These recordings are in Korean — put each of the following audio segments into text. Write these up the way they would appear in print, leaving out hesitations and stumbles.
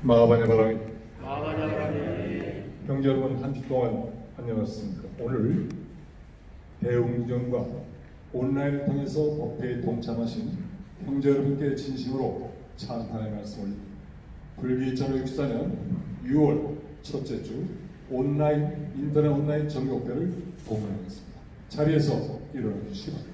마하바냐 바람이 형제 여러분, 한 주 동안 안녕하셨습니까? 오늘 대웅전과 온라인을 통해서 법회에 동참하신 형제 여러분께 진심으로 찬탄의 말씀을 불교 2064년 6월 첫째 주 인터넷 온라인 정격대를 공연하겠습니다. 자리에서 일어나 주시기 바랍니다.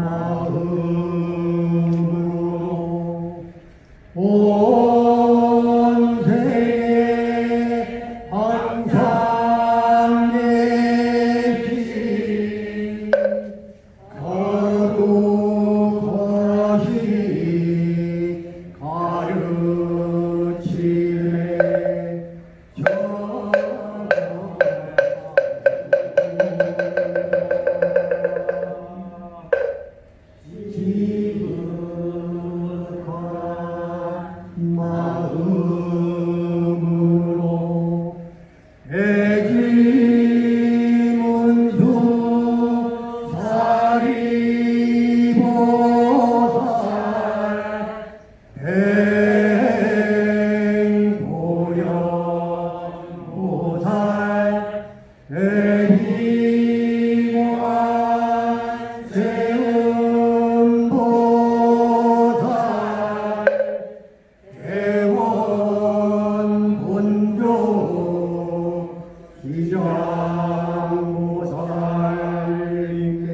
마음으로 온 세계 항상 계신 거룩하시니 가르침에 마음으로 애기문수 사리보살 대행보령보살 대희공안 세음보살 대원본조 기장보살님께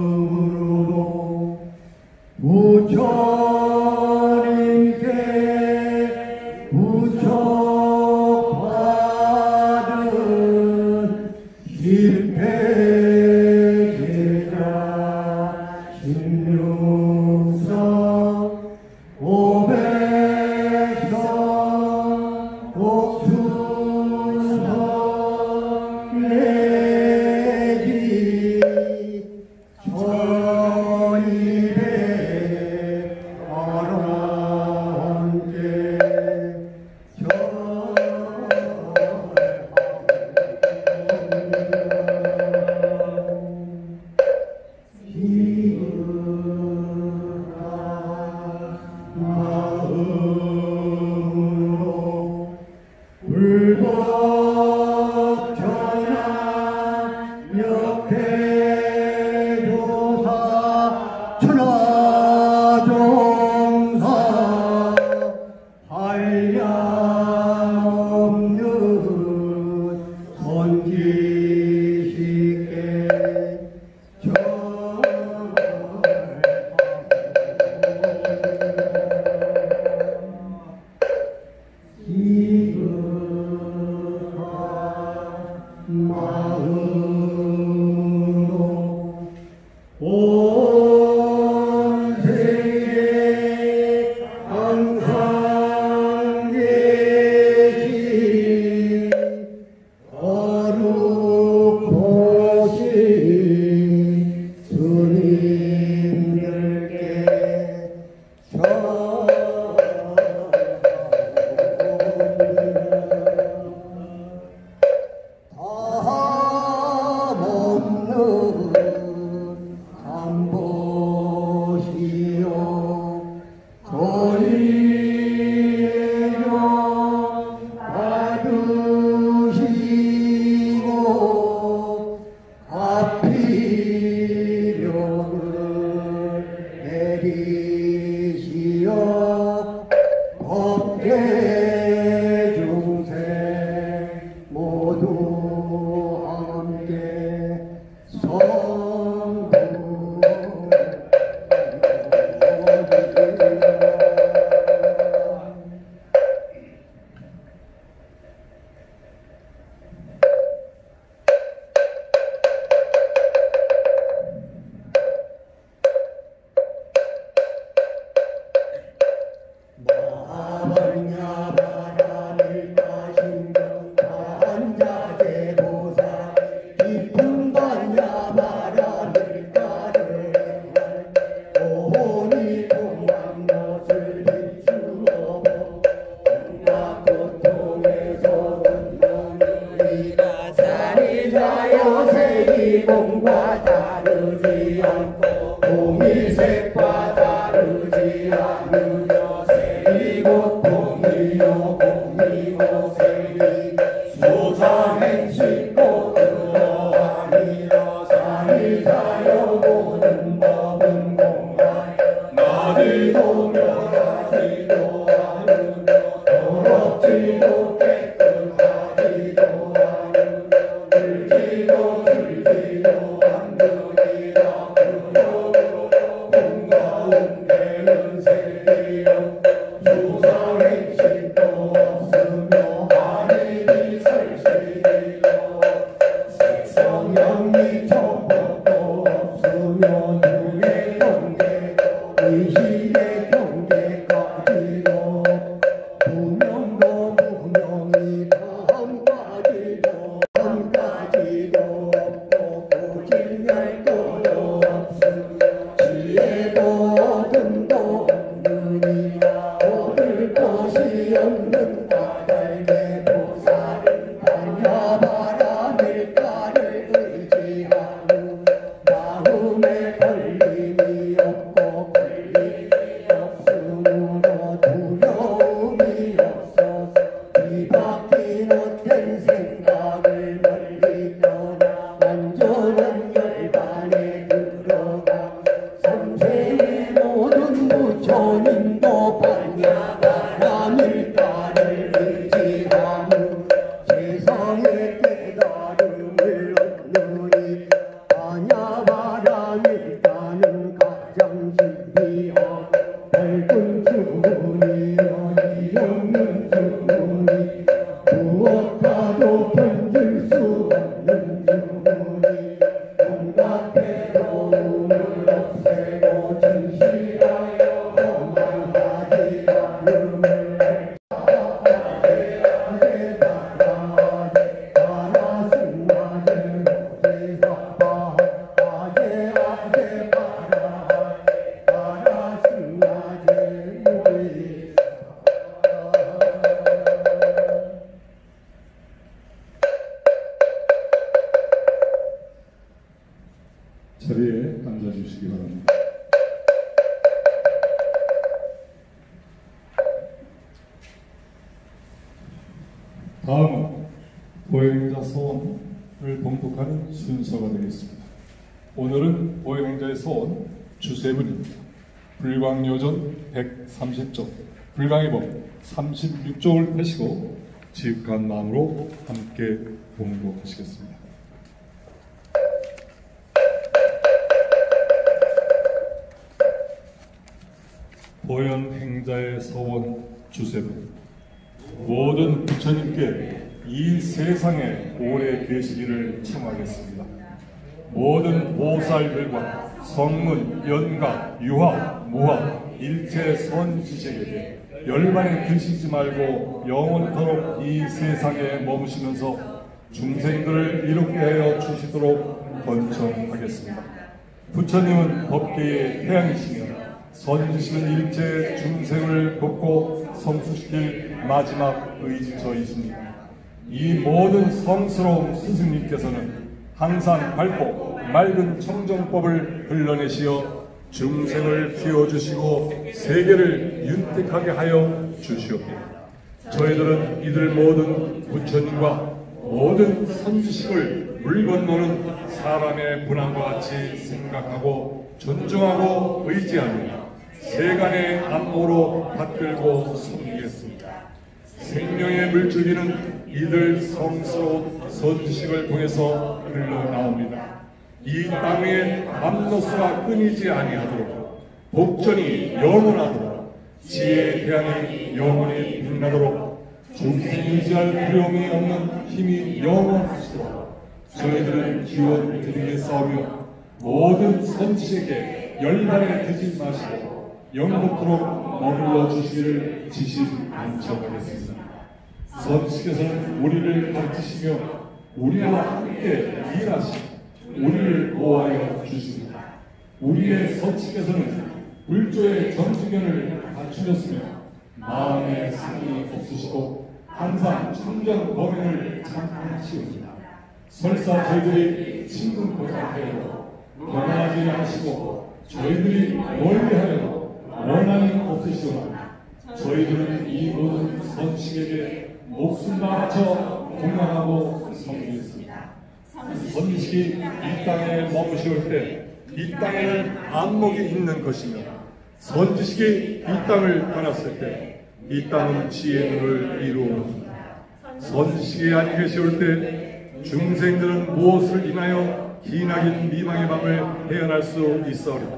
마음으로 부처님께 부처받은 일패제자 신육성 오백성 옥수성 내지 천일에 아람께 마음으로 불법천하 역대조사 천하종사 한량없는 선지식계 마음으로 온 세계 항상 계신 거룩하신 스님들께 다함없는 간보시오 권리령 받으시고 앞필령을 내리시어 법계 중생 모두 함께 성불 멸하지도 멸하지도 않으며 더럽지도 깨끗하지도 않으며 들지도 들지도 않으리라. 그러므로 몸 가운데는 생기요 수상행실도 없으며 하늘이 설실이요 색성영리 정법도 없으며 눈의 경계 의식의 경계까지도 분명도 분명히 다함까지도 함까지도 없고 고질멸도 없으며 지혜도 어둠도 없느니라. 얻을 것이 없는 까닭에 보살은 반야바라밀가를 의지하고 마음에 걸림이 없고 걸림이 없으므로 두려움이 없어서 뒤바퀴 못한 생각을 멀리 떠나 완전한 열반에 들어가 삼세의 모든 부처님도 반야바라밀가를 의지하며 세상의 깨달음을 얻느니 반야바라밀가는 가장 신비하고 밝은 주문이여 이없는 주문이 무엇과도 견딜 수 없는 주문이 온갖 괴로움을 없애고 진실하여 거만하지 않음을 자리에 앉아주시기 바랍니다. 다음은 보행자 서원을 봉독하는 순서가 되겠습니다. 오늘은 보행자의 서원 주세분입니다. 불광요전 130쪽, 불광의법 36쪽을 펴시고 지극한 마음으로 함께 봉독하시겠습니다. 보현행자의 서원 주세분. 모든 부처님께 이 세상에 오래 계시기를 청하겠습니다. 모든 보살들과 성문, 연가, 유학, 무학, 일체 선지식에게 열반에 드시지 말고 영원토록 이 세상에 머무시면서 중생들을 이롭게 하여 주시도록 번청하겠습니다. 부처님은 법계의 태양이시며 선지식은 일체 중생을 돕고 성수시킬 마지막 의지처이십니다. 이 모든 성스러운 스승님께서는 항상 밝고 맑은 청정법을 흘러내시어 중생을 키워주시고 세계를 윤택하게 하여 주시옵소서. 저희들은 이들 모든 부처님과 모든 선지식을 물 건너는 사람의 분함과 같이 생각하고 존중하고 의지하며 세간의 안모로 받들고 섬기겠습니다. 생명의 물줄기는 이들 성스러운 선지식을 통해서 흘러나옵니다. 이 땅 위에 암노수가 끊이지 아니하도록 복전이 영원하도록 지혜의 태양이 영원히 빛나도록 중생이 의지할 두려움이 없는 힘이 영원하시도록 저희들은 기원 드리겠사오며 모든 선지식에게 열반에 드지 마시고 영원토록 머물러 주시기를 지심 간청하겠습니다. 선지식에서는 우리를 가르치시며 우리와 함께 일하시고 우리를 보호하여 주십니다. 우리의 선지식에서는 불조의 정직견을 갖추셨으며 마음에 상이 없으시고 항상 청정 범행을 참하시옵니다. 설사 저희들이 친근 고작하여도 변하지 않으시고 저희들이 멀리하여도 원한이 없으시오나 저희들은 이 모든 선지식에게 목숨 바쳐 공양하고 섬기겠습니다. 선지식이 이 땅에 머무시올 때 이 땅에는 안목이 있는 것이며 선지식이 이 땅을 떠났을 때 이 땅은 지혜의 눈을 이루었습니다. 선지식이 안익에 세울 때 중생들은 무엇을 인하여 기나긴 미망의 밤을 헤어날 수 있사오리까.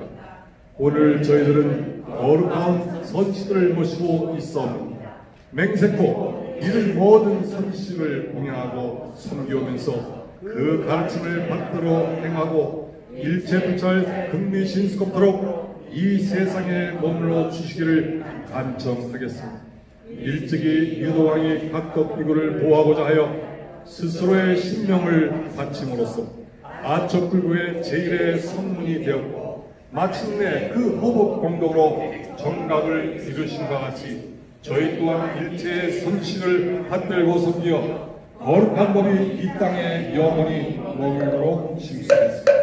오늘 저희들은 거룩한 선지식들을 모시고 있사옵니다. 맹세코 이들 모든 선지식을 공양하고 섬기오면서 그 가르침을 받들어 행하고 일체불찰 극리신수롭도록 이 세상에 머물러 주시기를 간청하겠습니다. 일찍이 유도왕이 각국 이구를 보호하고자 하여 스스로의 신명을 바침으로써 아척불구의 제1의 성문이 되었고 마침내 그 호복 공덕으로 정각을 이루신과 같이 저희 또한 일체의 선신을 받들고 섬기어 거룩한 법이 이 땅에 영원히 머물도록 징수했습니다.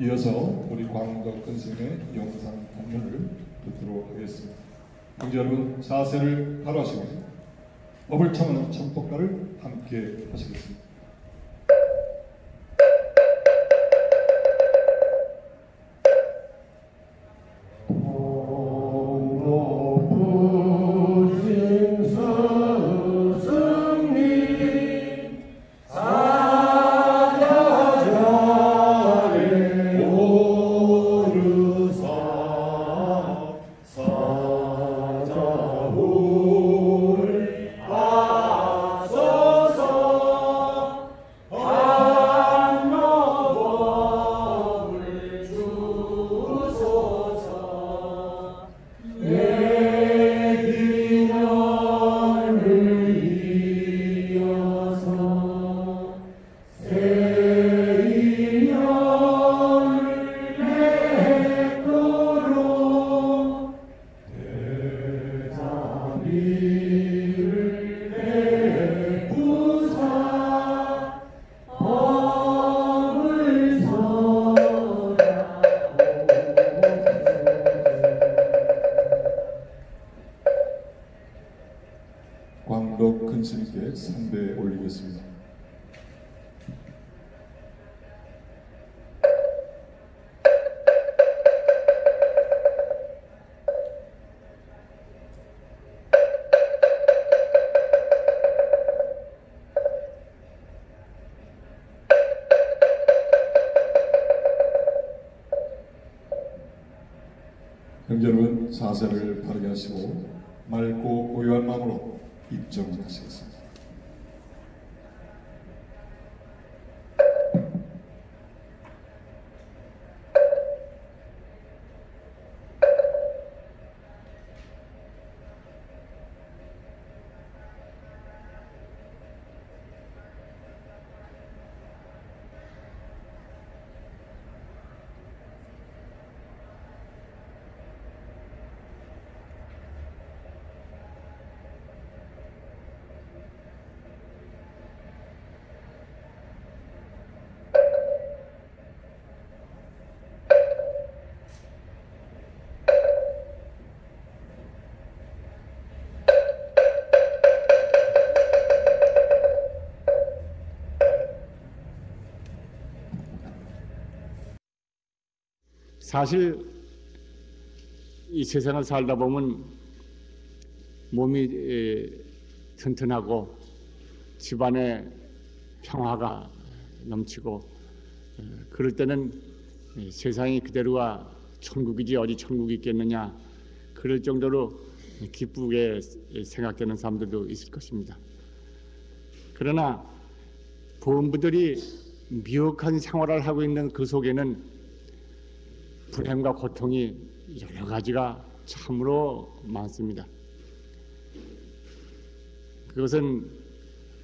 이어서 우리 광덕 근스님의 영상 공연을 듣도록 하겠습니다. 형제 여러분, 자세를 바로 하시고 법을 청하는 청법가를 함께 하시겠습니다. 광덕 근스님께 상배 올리겠습니다. 형제 여러분, 자세를 바르게 하시고 맑고 고요한 마음으로 입정하시겠습니다. 사실 이 세상을 살다 보면 몸이 튼튼하고 집안에 평화가 넘치고 그럴 때는 세상이 그대로가 천국이지 어디 천국이 있겠느냐 그럴 정도로 기쁘게 생각되는 사람들도 있을 것입니다. 그러나 보험부들이 미혹한 생활을 하고 있는 그 속에는 불행과 고통이 여러 가지가 참으로 많습니다. 그것은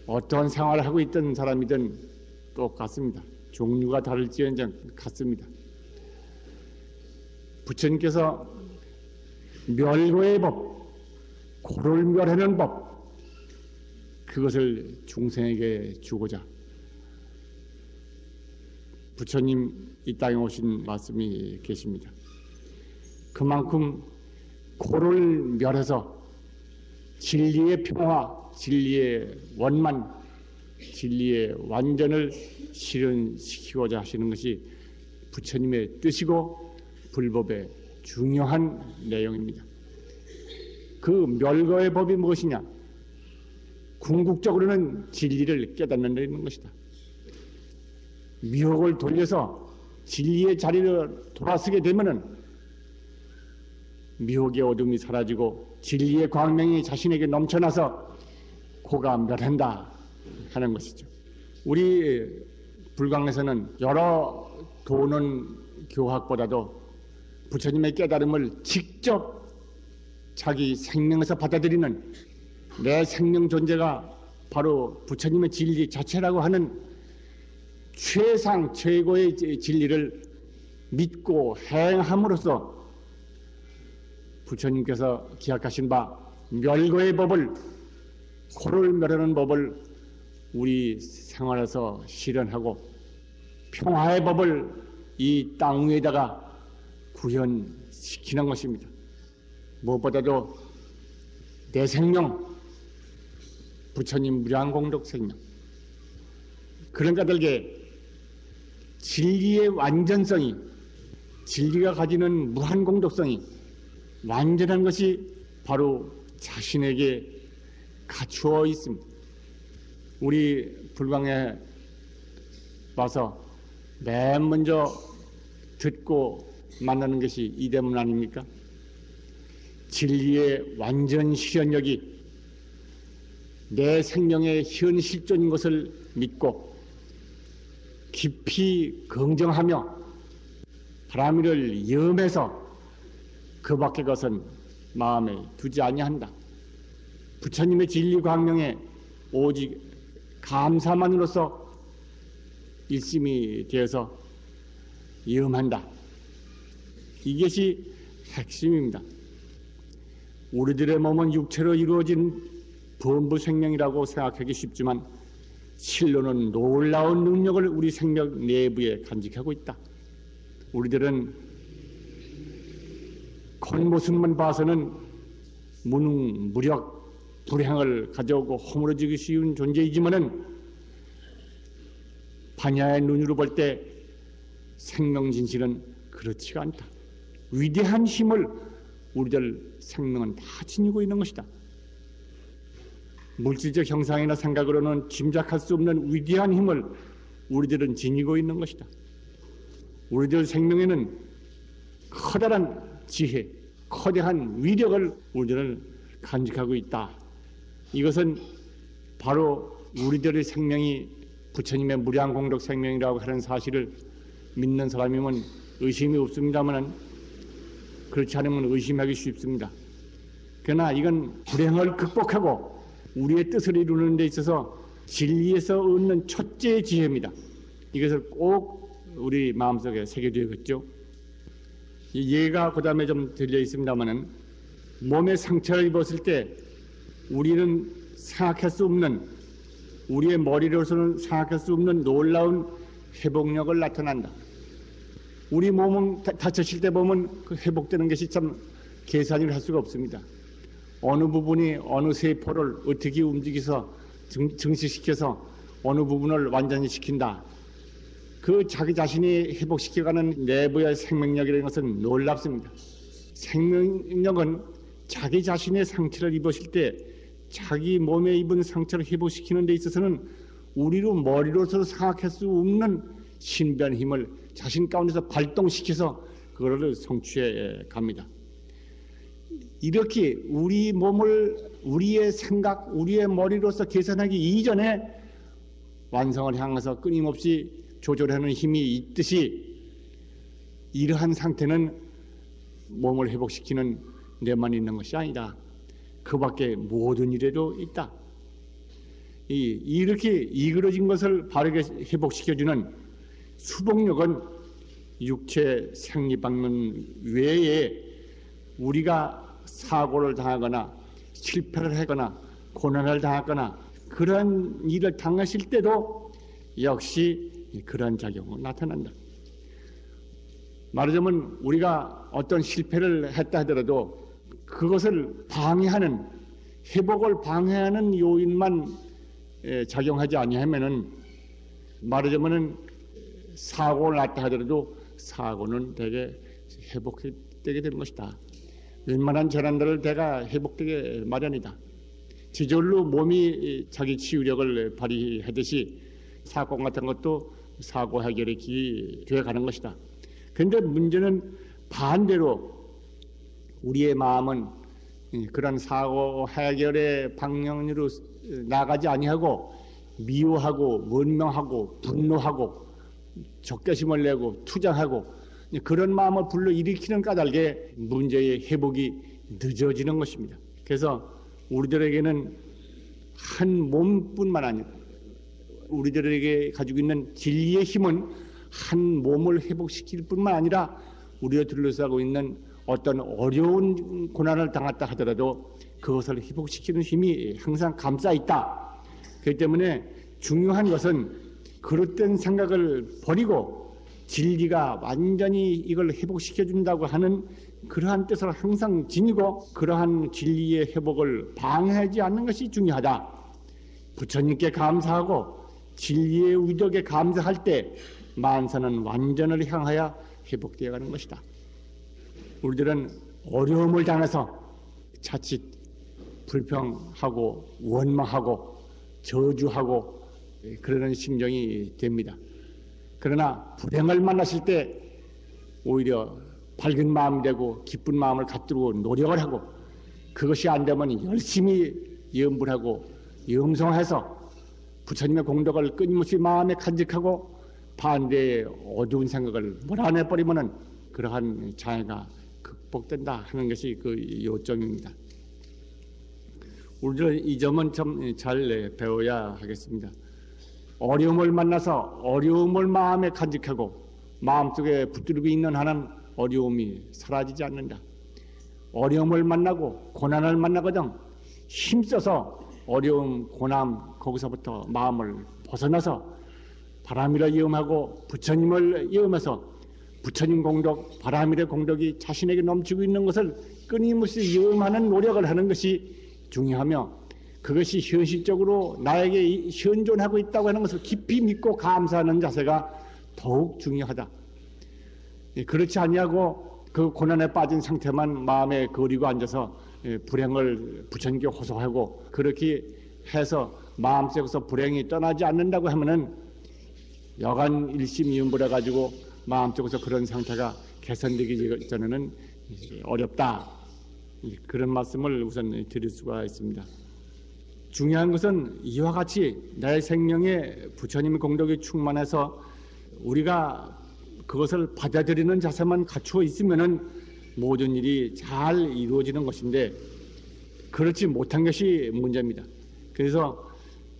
어떠한 생활을 하고 있던 사람이든 똑같습니다. 종류가 다를지언정 같습니다. 부처님께서 멸고의 법, 고를 멸하는 법, 그것을 중생에게 주고자 부처님 이 땅에 오신 말씀이 계십니다. 그만큼 고를 멸해서 진리의 평화, 진리의 원만, 진리의 완전을 실현시키고자 하시는 것이 부처님의 뜻이고 불법의 중요한 내용입니다. 그 멸거의 법이 무엇이냐? 궁극적으로는 진리를 깨닫는 것이다. 미혹을 돌려서 진리의 자리를 돌아서게 되면은 미혹의 어둠이 사라지고 진리의 광명이 자신에게 넘쳐나서 고가 멸한다 하는 것이죠. 우리 불광에서는 여러 도는 교학보다도 부처님의 깨달음을 직접 자기 생명에서 받아들이는 내 생명 존재가 바로 부처님의 진리 자체라고 하는 최상 최고의 진리를 믿고 행함으로써 부처님께서 기약하신 바 멸거의 법을, 고를 멸하는 법을 우리 생활에서 실현하고 평화의 법을 이 땅 위에다가 구현시키는 것입니다. 무엇보다도 내 생명, 부처님 무량공덕 생명, 그런 까닭에 진리의 완전성이, 진리가 가지는 무한공덕성이 완전한 것이 바로 자신에게 갖추어 있습니다. 우리 불광에 와서 맨 먼저 듣고 만나는 것이 이 대문 아닙니까? 진리의 완전 실현력이 내 생명의 현실적인 것을 믿고 깊이 긍정하며 바라미를 염해서 그 밖의 것은 마음에 두지 아니한다. 부처님의 진리 광명에 오직 감사만으로서 일심이 되어서 염한다. 이것이 핵심입니다. 우리들의 몸은 육체로 이루어진 범부 생명이라고 생각하기 쉽지만 실로는 놀라운 능력을 우리 생명 내부에 간직하고 있다. 우리들은 겉모습만 봐서는 무능, 무력, 불행을 가져오고 허물어지기 쉬운 존재이지만은 반야의 눈으로 볼 때 생명 진실은 그렇지가 않다. 위대한 힘을 우리들 생명은 다 지니고 있는 것이다. 물질적 형상이나 생각으로는 짐작할 수 없는 위대한 힘을 우리들은 지니고 있는 것이다. 우리들 생명에는 커다란 지혜, 거대한 위력을 우리들은 간직하고 있다. 이것은 바로 우리들의 생명이 부처님의 무량공덕 생명이라고 하는 사실을 믿는 사람이면 의심이 없습니다만 그렇지 않으면 의심하기 쉽습니다. 그러나 이건 불행을 극복하고 우리의 뜻을 이루는 데 있어서 진리에서 얻는 첫째 지혜입니다. 이것을 꼭 우리 마음속에 새겨둬야겠죠. 예가 그 다음에 좀 들려 있습니다만은 몸에 상처를 입었을 때 우리는 생각할 수 없는, 우리의 머리로서는 생각할 수 없는 놀라운 회복력을 나타난다. 우리 몸은 다쳤을 때 보면 그 회복되는 것이 참 계산을 할 수가 없습니다. 어느 부분이 어느 세포를 어떻게 움직여서 증식시켜서 어느 부분을 완전히 시킨다. 그 자기 자신이 회복시켜가는 내부의 생명력이라는 것은 놀랍습니다. 생명력은 자기 자신의 상처를 입었을 때 자기 몸에 입은 상처를 회복시키는 데 있어서는 우리로 머리로서 생각할 수 없는 신비한 힘을 자신 가운데서 발동시켜서 그거를 성취해 갑니다. 이렇게 우리 몸을 우리의 생각, 우리의 머리로서 계산하기 이전에 완성을 향해서 끊임없이 조절하는 힘이 있듯이 이러한 상태는 몸을 회복시키는 데만 있는 것이 아니다. 그 밖에 모든 일에도 있다. 이렇게 이그러진 것을 바르게 회복시켜주는 수복력은 육체 생리방문 외에 우리가 사고를 당하거나 실패를 하거나 고난을 당하거나 그런 일을 당하실 때도 역시 그런 작용은 나타난다. 말하자면 우리가 어떤 실패를 했다 하더라도 그것을 방해하는, 회복을 방해하는 요인만 작용하지 아니하면은 말하자면은 사고를 났다 하더라도 사고는 대개 회복되게 되는 것이다. 웬만한 재난들을 대가 회복되게 마련이다. 저절로 몸이 자기 치유력을 발휘하듯이 사건 같은 것도 사고 해결의 길이 되어가는 것이다. 그런데 문제는 반대로 우리의 마음은 그런 사고 해결의 방향으로 나가지 아니하고 미워하고 원망하고 분노하고 적개심을 내고 투정하고 그런 마음을 불러일으키는 까닭에 문제의 회복이 늦어지는 것입니다. 그래서 우리들에게는 한 몸뿐만 아니라 우리들에게 가지고 있는 진리의 힘은 한 몸을 회복시킬 뿐만 아니라 우리가 둘러싸고 있는 어떤 어려운 고난을 당했다 하더라도 그것을 회복시키는 힘이 항상 감싸 있다. 그렇기 때문에 중요한 것은 그릇된 생각을 버리고 진리가 완전히 이걸 회복시켜준다고 하는 그러한 뜻을 항상 지니고 그러한 진리의 회복을 방해하지 않는 것이 중요하다. 부처님께 감사하고 진리의 의덕에 감사할 때 만사는 완전을 향하여 회복되어 가는 것이다. 우리들은 어려움을 당해서 자칫 불평하고 원망하고 저주하고 그러는 심정이 됩니다. 그러나 불행을 만났을 때 오히려 밝은 마음이 되고 기쁜 마음을 갖도록 노력을 하고 그것이 안 되면 열심히 염불하고 염송해서 부처님의 공덕을 끊임없이 마음에 간직하고 반대의 어두운 생각을 몰아내버리면은 그러한 장애가 극복된다 하는 것이 그 요점입니다. 우리들은 이 점은 좀 잘 배워야 하겠습니다. 어려움을 만나서 어려움을 마음에 간직하고 마음속에 붙들고 있는 한은 어려움이 사라지지 않는다. 어려움을 만나고 고난을 만나거든 힘써서 어려움, 고난 거기서부터 마음을 벗어나서 바람이라 염하고 부처님을 염해서 부처님 공덕, 바람일의 공덕이 자신에게 넘치고 있는 것을 끊임없이 염하는 노력을 하는 것이 중요하며 그것이 현실적으로 나에게 현존하고 있다고 하는 것을 깊이 믿고 감사하는 자세가 더욱 중요하다. 그렇지 아니하고 그 고난에 빠진 상태만 마음에 거리고 앉아서 불행을 부처님께 호소하고 그렇게 해서 마음속에서 불행이 떠나지 않는다고 하면은 여간 일심이음부려 가지고 마음속에서 그런 상태가 개선되기 전에는 어렵다. 그런 말씀을 우선 드릴 수가 있습니다. 중요한 것은 이와 같이 내 생명에 부처님의 공덕이 충만해서 우리가 그것을 받아들이는 자세만 갖추어 있으면은 모든 일이 잘 이루어지는 것인데 그렇지 못한 것이 문제입니다. 그래서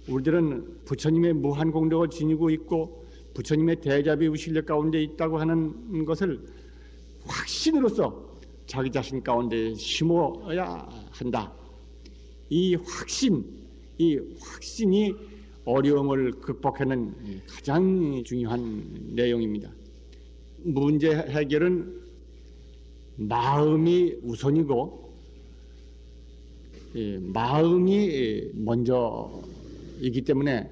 우리들은 부처님의 무한 공덕을 지니고 있고 부처님의 대자비 실력 가운데 있다고 하는 것을 확신으로서 자기 자신 가운데 심어야 한다. 이 확신이 어려움을 극복하는 가장 중요한 내용입니다. 문제 해결은 마음이 우선이고 마음이 먼저이기 때문에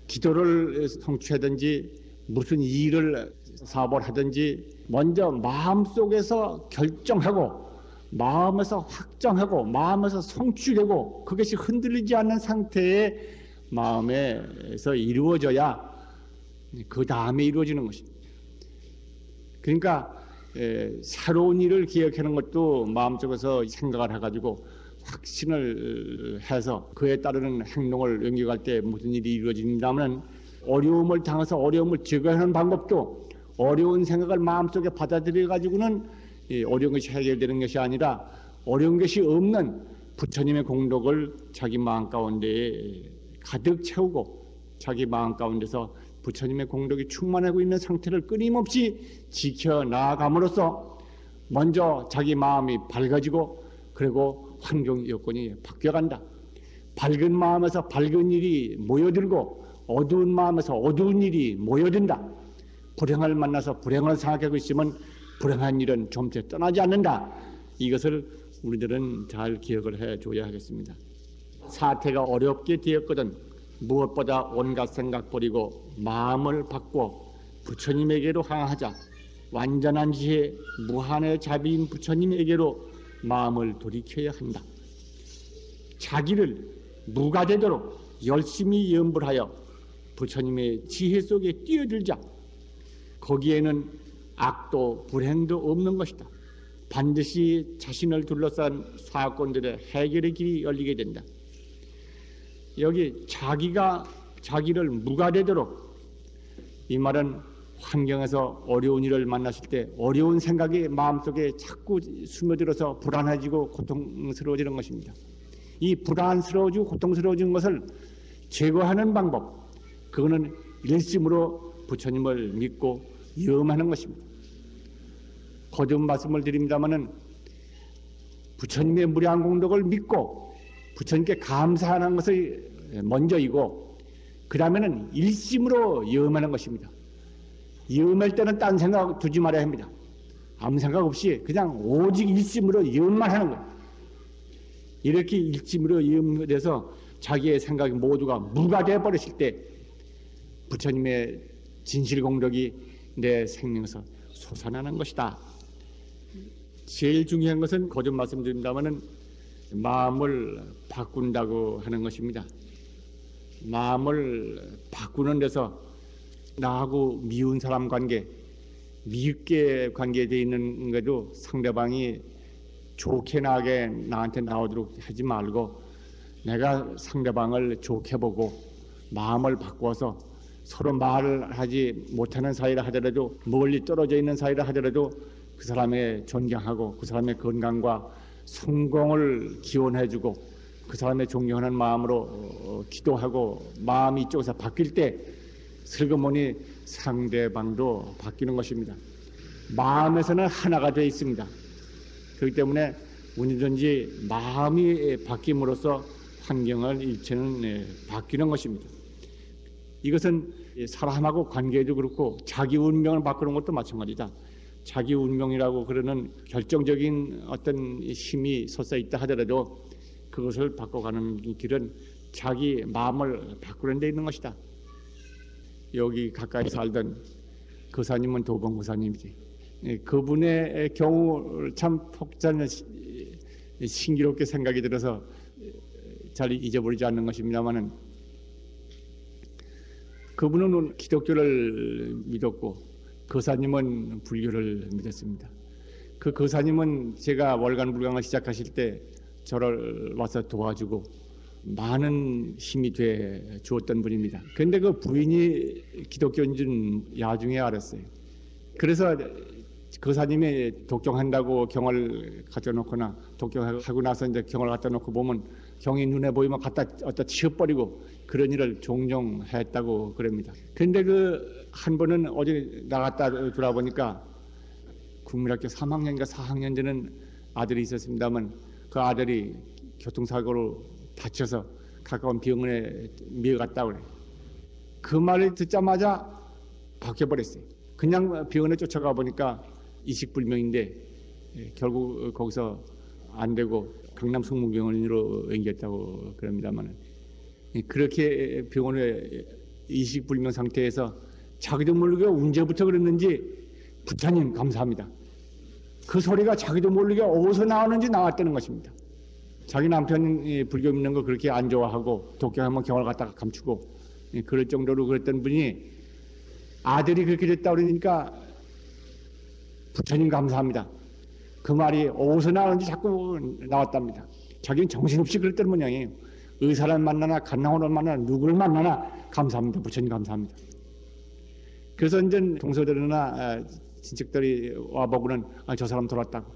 기도를 성취하든지 무슨 일을 사업을 하든지 먼저 마음속에서 결정하고 마음에서 확정하고 마음에서 성취되고 그것이 흔들리지 않는 상태의 마음에서 이루어져야 그 다음에 이루어지는 것입니다. 그러니까 새로운 일을 기획하는 것도 마음속에서 생각을 해가지고 확신을 해서 그에 따르는 행동을 연결할 때 무슨 일이 이루어진다면 어려움을 당해서 어려움을 제거하는 방법도 어려운 생각을 마음속에 받아들여 가지고는 어려운 것이 해결되는 것이 아니라 어려운 것이 없는 부처님의 공덕을 자기 마음 가운데에 가득 채우고 자기 마음 가운데서 부처님의 공덕이 충만하고 있는 상태를 끊임없이 지켜나감으로써 먼저 자기 마음이 밝아지고 그리고 환경 여건이 바뀌어간다. 밝은 마음에서 밝은 일이 모여들고 어두운 마음에서 어두운 일이 모여든다. 불행을 만나서 불행을 생각하고 있으면 불행한 일은 좀째 떠나지 않는다. 이것을 우리들은 잘 기억을 해줘야 하겠습니다. 사태가 어렵게 되었거든 무엇보다 온갖 생각 버리고 마음을 바꾸어 부처님에게로 향하자. 완전한 지혜, 무한의 자비인 부처님에게로 마음을 돌이켜야 한다. 자기를 무가 되도록 열심히 염불하여 부처님의 지혜 속에 뛰어들자. 거기에는 악도 불행도 없는 것이다. 반드시 자신을 둘러싼 사건들의 해결의 길이 열리게 된다. 여기 자기가 자기를 무가 되도록, 이 말은 환경에서 어려운 일을 만났을 때 어려운 생각이 마음속에 자꾸 스며들어서 불안해지고 고통스러워지는 것입니다. 이 불안스러워지고 고통스러워진 것을 제거하는 방법, 그거는 일심으로 부처님을 믿고 염하는 것입니다. 거듭 말씀을 드립니다마는 부처님의 무량 공덕을 믿고 부처님께 감사하는 것이 먼저이고, 그 다음에는 일심으로 염하는 것입니다. 염할 때는 딴 생각 두지 말아야 합니다. 아무 생각 없이 그냥 오직 일심으로 염만 하는 거예요. 이렇게 일심으로 염돼서 자기의 생각이 모두가 무가 되어버렸을 때 부처님의 진실 공덕이 내 생명에서 솟아나는 것이다. 제일 중요한 것은 거듭 말씀드립니다마는 마음을 바꾼다고 하는 것입니다. 마음을 바꾸는 데서 나하고 미운 사람 관계, 미흡게 관계되어 있는 것도 상대방이 좋게 나게 나한테 나오도록 하지 말고 내가 상대방을 좋게 보고 마음을 바꾸어서 서로 말을 하지 못하는 사이라 하더라도, 멀리 떨어져 있는 사이라 하더라도 그 사람의 존경하고 그 사람의 건강과 성공을 기원해주고 그 사람의 존경하는 마음으로 기도하고 마음이 이쪽에서 바뀔 때 슬그머니 상대방도 바뀌는 것입니다. 마음에서는 하나가 되어 있습니다. 그렇기 때문에 언제든지 마음이 바뀜으로써 환경을 일체는 바뀌는 것입니다. 이것은 사람하고 관계도 그렇고 자기 운명을 바꾸는 것도 마찬가지다. 자기 운명이라고 그러는 결정적인 어떤 힘이 솟아 있다 하더라도 그것을 바꿔가는 길은 자기 마음을 바꾸는 데 있는 것이다. 여기 가까이 살던 거사님은 도봉거사님이지. 그분의 경우 참 폭찬 신기롭게 생각이 들어서 잘 잊어버리지 않는 것입니다마는, 그분은 기독교를 믿었고 거사님은 불교를 믿었습니다. 그 거사님은 제가 월간불강을 시작하실 때 저를 와서 도와주고 많은 힘이 돼 주었던 분입니다. 그런데 그 부인이 기독교인 줄 야중에 알았어요. 그래서 거사님이 독경한다고 경을 갖다 놓거나 독경하고 나서 이제 경을 갖다 놓고 보면 경이 눈에 보이면 어디다 치워버리고 그런 일을 종종 했다고 그럽니다. 그런데 그 한 번은 어디 나갔다 돌아보니까 국민학교 3학년인가 4학년 되는 아들이 있었습니다만 그 아들이 교통사고로 다쳐서 가까운 병원에 미어갔다고 그래요. 그 말을 듣자마자 바뀌어버렸어요. 그냥 병원에 쫓아가 보니까 이식불명인데 결국 거기서 안 되고 강남 성모병원으로 옮겼다고 그럽니다만, 그렇게 병원에 이식불명 상태에서 자기도 모르게 언제부터 그랬는지 부처님 감사합니다. 그 소리가 자기도 모르게 어디서 나오는지 나왔다는 것입니다. 자기 남편이 불교 믿는 거 그렇게 안 좋아하고 독경하면 경을 갖다가 감추고 그럴 정도로 그랬던 분이 아들이 그렇게 됐다 그러니까 부처님 감사합니다. 그 말이 어디서 나오는지 자꾸 나왔답니다. 자기는 정신없이 그랬던 모양이에요. 의사를 만나나 간호원을 만나나 누구를 만나나 감사합니다. 부처님 감사합니다. 그래서 이제 동서들이나 친척들이 와보고는 저 사람 돌았다고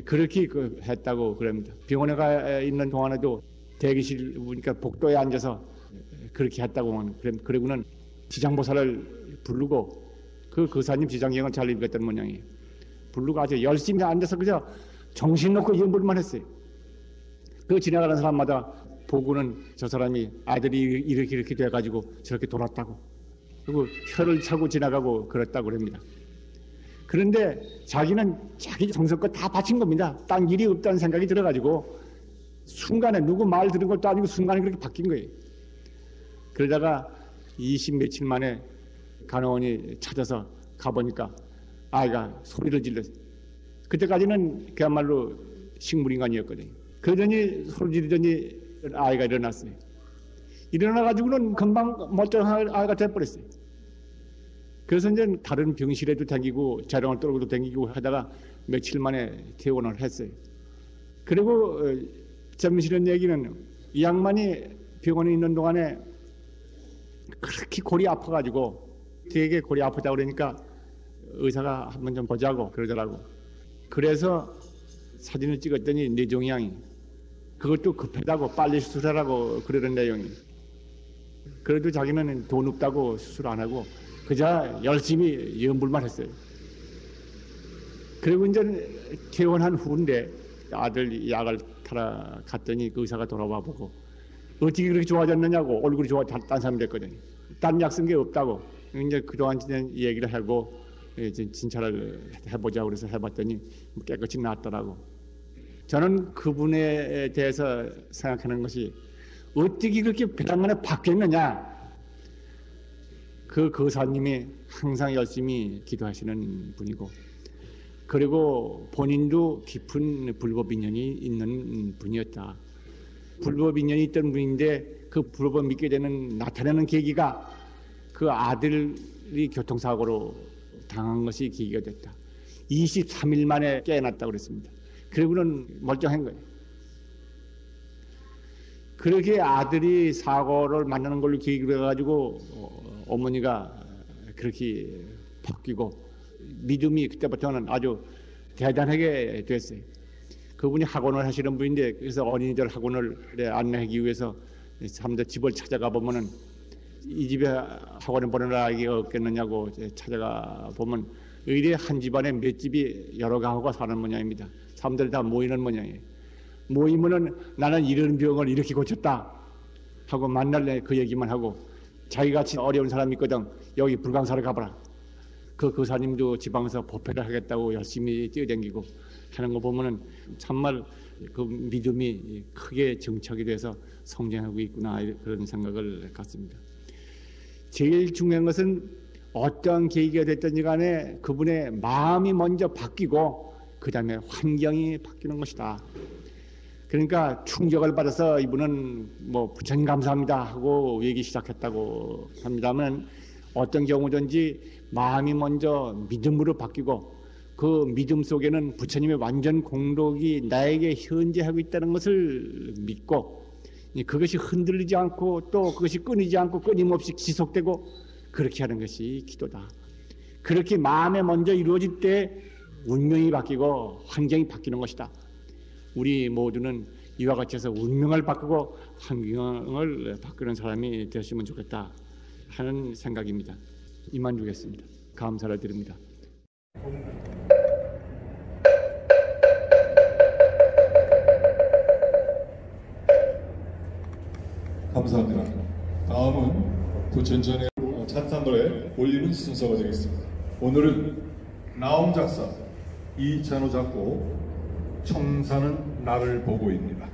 그렇게 했다고 그럽니다. 병원에 가 있는 동안에도 대기실 보니까 복도에 앉아서 그렇게 했다고 그러고는 지장보살을 부르고 그 거사님 지장경을 잘 읽었던 모양이에요. 부르고 아주 열심히 앉아서 그저 정신 놓고 연불만 했어요. 그 지나가는 사람마다 보고는 저 사람이 아들이 이렇게 돼가지고 저렇게 돌았다고, 그리고 혀를 차고 지나가고 그랬다고 그럽니다. 그런데 자기는 자기 정성껏 다 바친 겁니다. 딴 일이 없다는 생각이 들어가지고 순간에 누구 말 들은 것도 아니고 순간에 그렇게 바뀐 거예요. 그러다가 20 며칠 만에 간호원이 찾아서 가보니까 아이가 소리를 질렀어요. 그때까지는 그야말로 식물인간이었거든요. 그러더니 소리 지르더니 아이가 일어났어요. 일어나가지고는 금방 멀쩡한 아이가 돼버렸어요. 그래서 이제 다른 병실에도 다니고 자령을 떨고도 다니고 하다가 며칠 만에 퇴원을 했어요. 그리고 재미있는 얘기는 이 양반이 병원에 있는 동안에 그렇게 골이 아파가지고 되게 골이 아프다고 그러니까 의사가 한번 좀 보자고 그러더라고. 그래서 사진을 찍었더니 뇌종양이 그것도 급하다고 빨리 수술하라고 그러는 내용이. 그래도 자기는 돈 없다고 수술 안 하고 그저 열심히 연불만 했어요. 그리고 이제 퇴원한 후인데 아들 약을 타러 갔더니 그 의사가 돌아와 보고 어떻게 그렇게 좋아졌느냐고 얼굴이 딴 사람이 됐거든요. 딴 약 쓴 게 없다고. 이제 그동안 얘기를 하고 진찰을 해보자고 그래서 해봤더니 깨끗이 나았더라고. 저는 그분에 대해서 생각하는 것이 어떻게 그렇게 배당만에 바뀌었느냐. 그 거사님이 항상 열심히 기도하시는 분이고 그리고 본인도 깊은 불법 인연이 있는 분이었다. 불법 인연이 있던 분인데 그 불법을 믿게 되는 나타나는 계기가 그 아들이 교통사고로 당한 것이 계기가 됐다. 23일 만에 깨어났다고 그랬습니다. 그리고는 멀쩡한 거예요. 그렇게 아들이 사고를 만나는 걸로 계기로 해가지고 어머니가 그렇게 바뀌고 믿음이 그때부터는 아주 대단하게 됐어요. 그분이 학원을 하시는 분인데 그래서 어린이들 학원을 안내하기 위해서 사람들 집을 찾아가 보면은 이 집에 학원에 보내는 아이가 없겠느냐고 찾아가 보면 의뢰 한 집안에 몇 집이 여러 가구가 사는 모양입니다. 사람들이 다 모이는 모양이에요. 모이면은 나는 이런 병을 이렇게 고쳤다 하고 만날래 그 얘기만 하고 자기같이 어려운 사람이 있거든 여기 불광사를 가봐라. 그 거사님도 지방에서 법회를 하겠다고 열심히 뛰어다니고 하는 거 보면은 참말 그 믿음이 크게 정착이 돼서 성장하고 있구나 그런 생각을 갖습니다. 제일 중요한 것은 어떠한 계기가 됐든지 간에 그분의 마음이 먼저 바뀌고 그 다음에 환경이 바뀌는 것이다. 그러니까 충격을 받아서 이분은 뭐 부처님 감사합니다 하고 얘기 시작했다고 합니다만 어떤 경우든지 마음이 먼저 믿음으로 바뀌고 그 믿음 속에는 부처님의 완전 공덕이 나에게 현재하고 있다는 것을 믿고 그것이 흔들리지 않고 또 그것이 끊이지 않고 끊임없이 지속되고 그렇게 하는 것이 기도다. 그렇게 마음에 먼저 이루어질 때 운명이 바뀌고 환경이 바뀌는 것이다. 우리 모두는 이와 같이 해서 운명을 바꾸고 환경을 바꾸는 사람이 되었으면 좋겠다 하는 생각입니다. 이만 두겠습니다. 감사를 드립니다. 감사합니다. 다음은 부천전의 찬탄노래 올리는 순서가 되겠습니다. 오늘은 나엄 작사, 이찬호 작곡, 청사는 나를 보고입니다.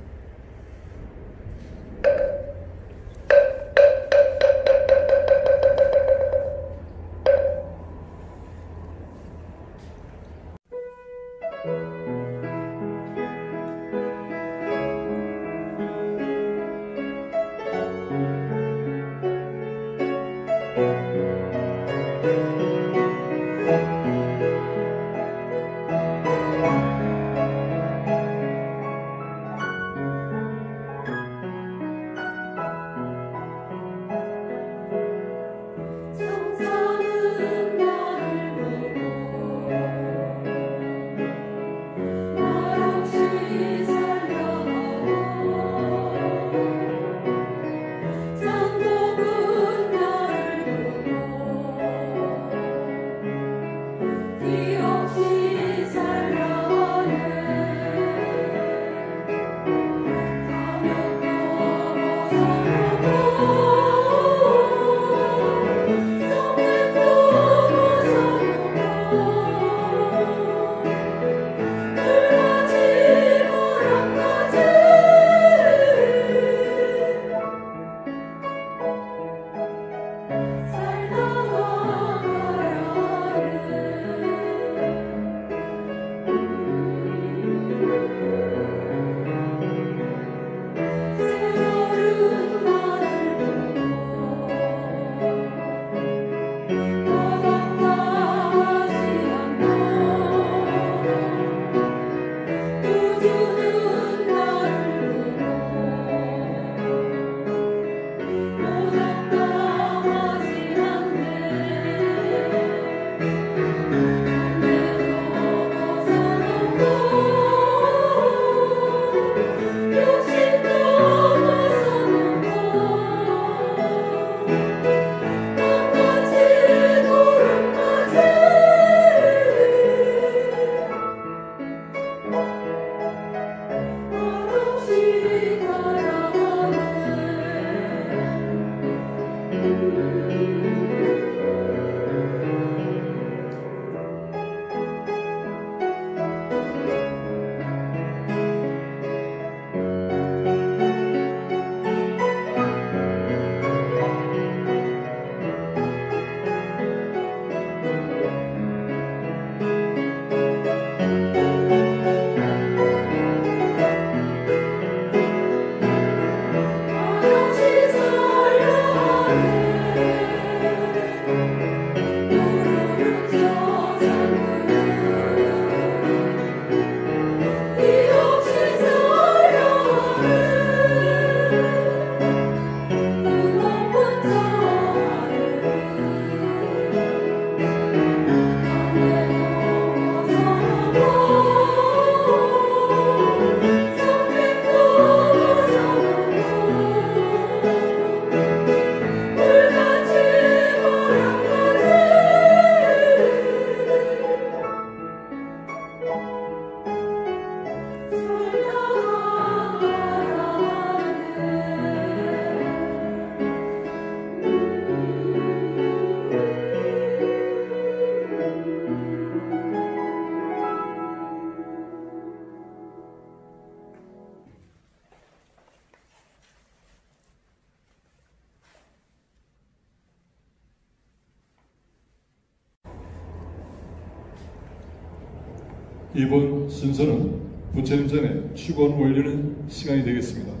이번 순서는 부처님 전에 축원 올리는 시간이 되겠습니다.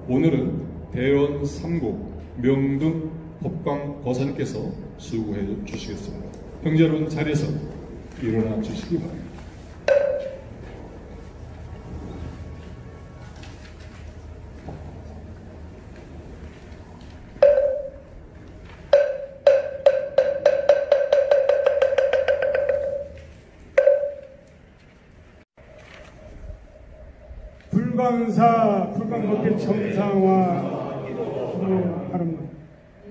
오늘은 대원 3국 명등 법광 거사님께서 수고해 주시겠습니다. 형제 여러분 자리에서 일어나 주시기 바랍니다. 불광법계 청상화 기도하는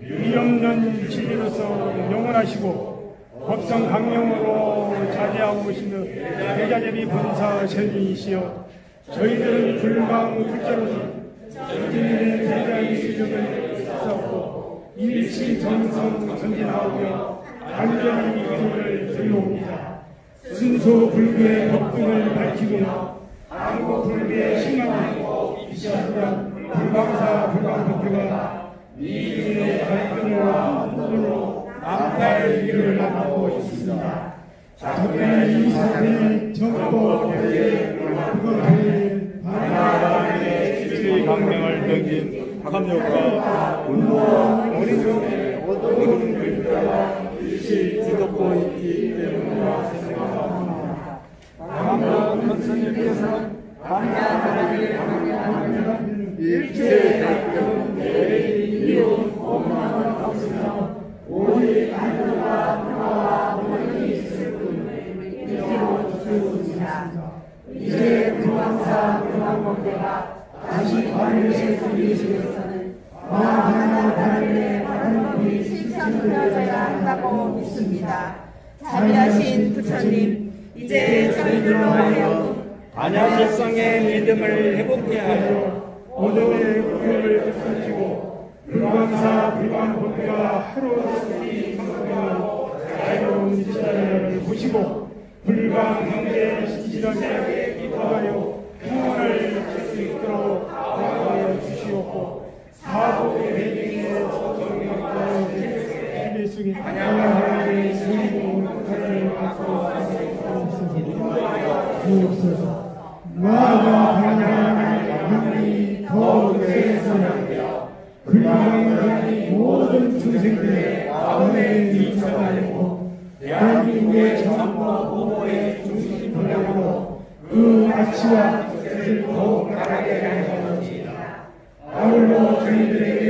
이 없는 진리로서 영원하시고 법성 강령으로 자제하고 오시는 대자재비 본사 선생이시여 저희들은 불광 불자로서 주님의 대자의 수력을 쌓고 일시 정성 전진하오며 안전히 길을 들여옵니다. 순수 불교의 법등을 밝히고 한국 불교의 신앙이고 이 시간 불광사 불광법회가 이주의 갈등을 한번으로 남발 일을 나가고 있습니다. 작년에 이 사태는 정법의 불광회의 반야의 진리 강령을 넘긴 함력과 운동 어린종의 어두운 글자가 일시 뒤덮고 있기 때문이라 생각합니다. 강령 선생님께서는 반야를 강령하는 일체 갈등 대인 이웃 원망을 없으며 오직 안도와 평화와 원한이 있을 뿐을 이루어주었습니다. 이제 불광사 불광법회가 다시 관리실 분리실에서는 마하나 다른데 다른 실천되어야 한다고 믿습니다. 자비하신 부처님, 이제 저희들로 하여금 반야실성의 믿음을 회복케 하여 오늘의 구역을 펼치고 불광사 불광법회가 하루씩 성공하고 자유로운 지자를 보시고 불광 형제의 신실하게 기도하여 평안을 줄 수 있도록 도와하여 주시옵고 사복의 배경에 소정하여 주의 속에 반야하의 신봉을 주옵소서. 나아가 반야하의 더욱에 선하며 불광하의 모든 중생들의 마음에 미쳐가고 대한민국의 정부와 보호의 중심을 하고 그 가치와 뜻을 더욱 나가게 하옵소서. 아울러 저희들에게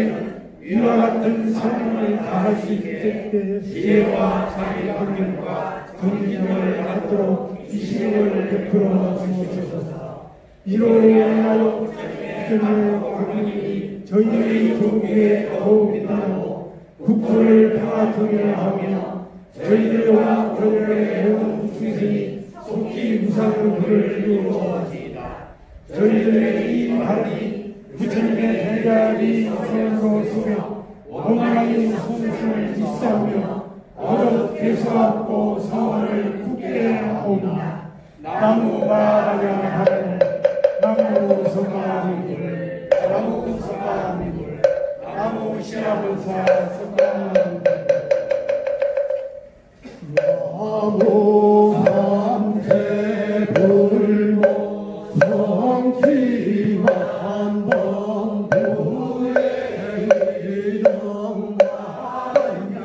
이와 같은 삶을 다할 수 있을 때 지혜와 자비 강령과 정진을 갖도록 이 시력을 베풀어 주옵소서. 이로 인하여 부처님의 광명이 저희의 조국에 더욱 빛나고 국토를 평화통일하며 저희들과 저희의 모든 중생이 속히 무상의 불을 이루어지이다. 저희들의 이 발언이 부처님의 대자리 선으로 서며 원망인 손수를 입사하며 어렵 개수하고 사원을 굳게 하오나 나무가 반야하네 나무 성가미불 나무 성가미불 나무 시아본사 성가미불 나무 삼세불모 성기만 범부의 이름 마하반야